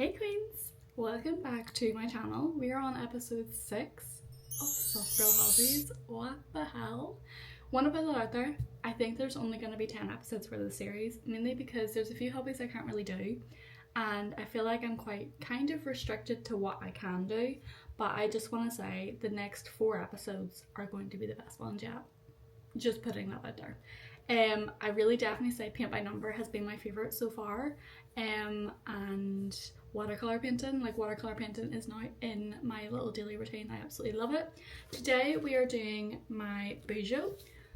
Hey queens! Welcome back to my channel. We are on episode 6 of Soft Girl Hobbies. What the hell? Want to put it out there, I think there's only going to be 10 episodes for the series, mainly because there's a few hobbies I can't really do and I feel like I'm kind of restricted to what I can do, but I just want to say the next 4 episodes are going to be the best ones yet. Just putting that out there. I really definitely say paint by number has been my favourite so far, and watercolour painting. Watercolour painting is now in my little daily routine. I absolutely love it. Today we are doing my bujo.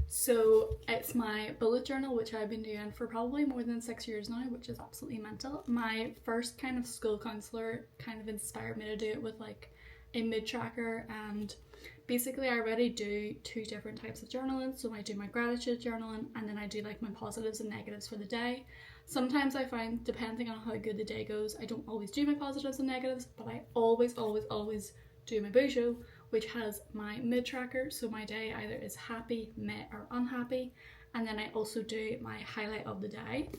So it's my bullet journal, which I've been doing for probably more than 6 years now, which is absolutely mental. My first kind of school counsellor kind of inspired me to do it with like a mood tracker, and basically I already do 2 different types of journaling. So I do my gratitude journaling, and then I do like my positives and negatives for the day. Sometimes I find, depending on how good the day goes, I don't always do my positives and negatives, but I always do my bujo, which has my mood tracker. So my day either is happy, meh, or unhappy. And then I also do my highlight of the day.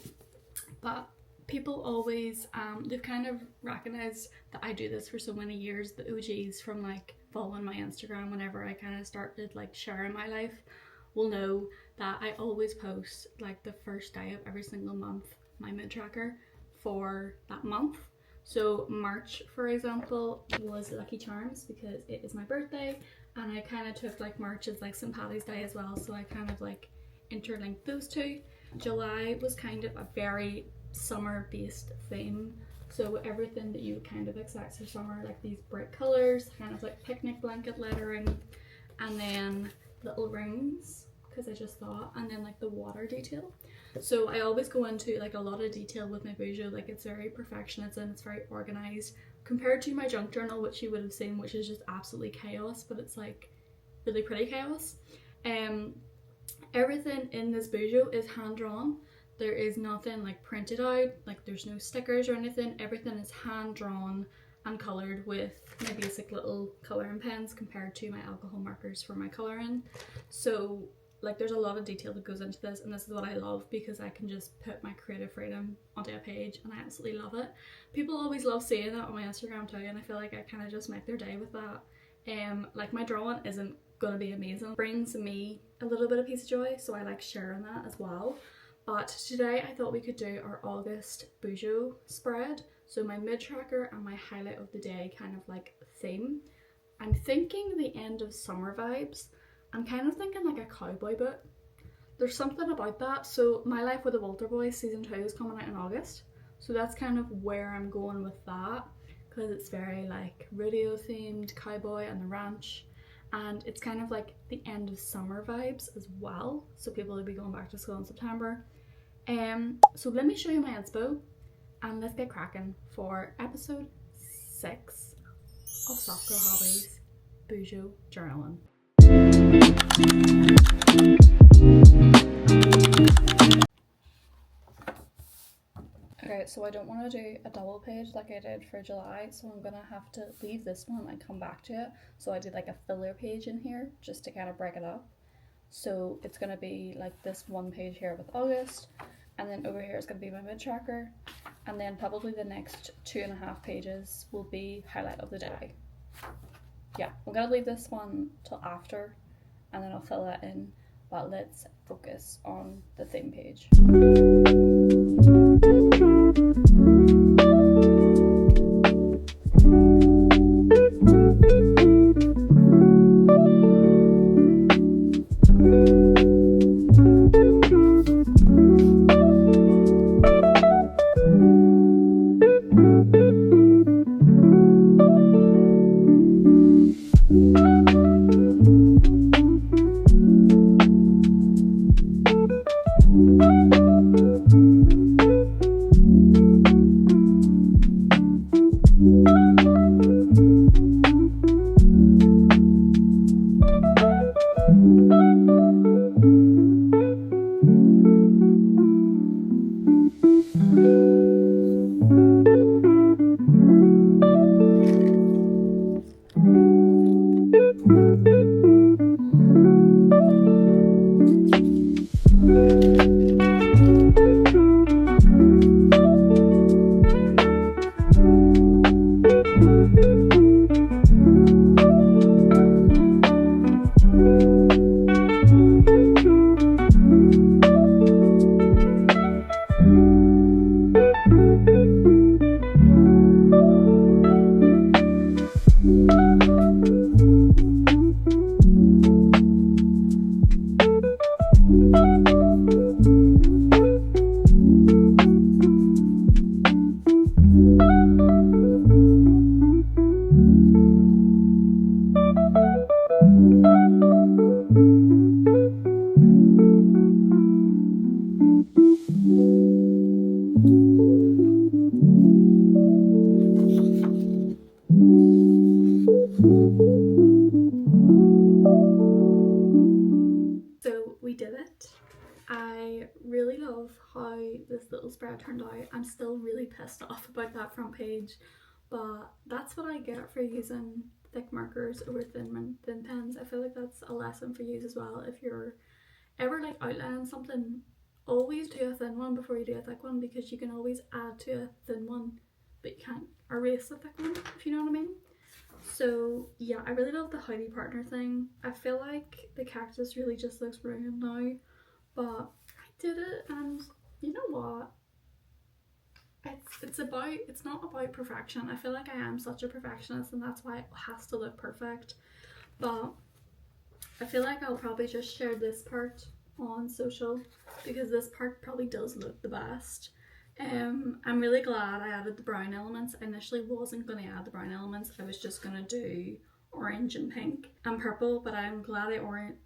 But people always, they've kind of recognized that I do this for so many years. The OGs from like following my Instagram whenever I kind of started like sharing my life will know that I always post like the first day of every single month my mood tracker for that month. So March, for example, was Lucky Charms because it is my birthday, and I kind of took like March as like St. Paddy's Day as well, so I kind of like interlinked those two. July was kind of a very summer based theme, so everything that you would kind of expect for summer, like these bright colours, kind of like picnic blanket lettering, and then little rings because I just thought, and then like the water detail. So I always go into like a lot of detail with my bujo. Like it's very perfectionist and it's very organized compared to my junk journal, which you would have seen, which is just absolutely chaos, but it's like really pretty chaos. Everything in this bujo is hand drawn. There is nothing like printed out, like there's no stickers or anything. Everything is hand drawn and coloured with my basic little colouring pens compared to my alcohol markers for my colouring. So like there's a lot of detail that goes into this, and this is what I love because I can just put my creative freedom onto a page and I absolutely love it. People always love seeing that on my Instagram too, and I feel like I kind of just make their day with that. Like my drawing isn't gonna be amazing, it brings me a little bit of peace of joy, so I like sharing that as well. But today I thought we could do our August bujo spread, so my mood tracker and my highlight of the day kind of like theme. I'm thinking the end of summer vibes. I'm kind of thinking like a cowboy boot. There's something about that. So My Life with the Walter Boys season 2 is coming out in August, so that's kind of where I'm going with that, because it's very like rodeo themed, cowboy and the ranch, and it's kind of like the end of summer vibes as well, so people will be going back to school in September. So let me show you my inspo and let's get cracking for episode 6 of Soft Girl Hobbies Bujo Journaling. Okay, so I don't want to do a double page like I did for July, so I'm gonna have to leave this one and come back to it. So I did like a filler page in here just to kind of break it up. So it's gonna be like this one page here with August, and then over here is gonna be my mood tracker, and then probably the next 2.5 pages will be highlight of the day. Yeah, I'm gonna leave this one till after and then I'll fill that in, but let's focus on the theme page. So we did it. I really love how this little spread turned out. I'm still really pissed off about that front page, but that's what I get for using thick markers over thin pens. I feel like that's a lesson for you as well. If you're ever like outlining something, always do a thin one before you do a thick one, because you can always add to a thin one but you can't erase the thick one, if you know what I mean. So yeah, I really love the howdy partner thing. I feel like the cactus really just looks ruined now, but I did it, and you know what, it's not about perfection. I feel like I am such a perfectionist, and that's why it has to look perfect. But I feel like I'll probably just share this part on social, because this part probably does look the best. I'm really glad I added the brown elements. I initially wasn't going to add the brown elements. I was just going to do orange and pink and purple, but I'm glad I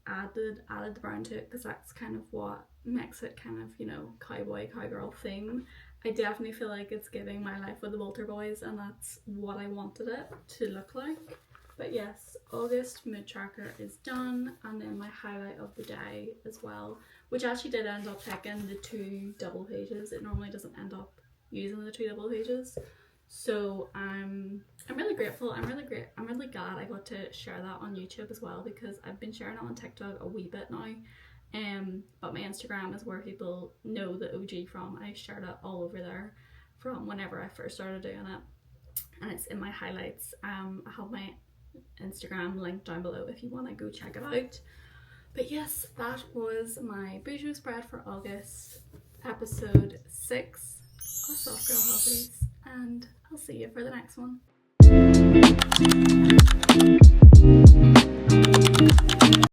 added the brown to it, because that's kind of what makes it kind of, you know, cowgirl theme. I definitely feel like it's giving My Life with the Walter Boys, and that's what I wanted it to look like. But yes, August mood tracker is done, and then my highlight of the day as well, which actually did end up taking the 2 double pages. It normally doesn't end up using the 2 double pages. So I'm really grateful. I'm really glad I got to share that on YouTube as well, because I've been sharing it on TikTok a wee bit now. But my Instagram is where people know the OG from. I shared it all over there from whenever I first started doing it, and it's in my highlights. I have my Instagram link down below if you want to go check it out. But yes, that was my bujo spread for August, episode 6 of Soft Girl Hobbies, and I'll see you for the next one.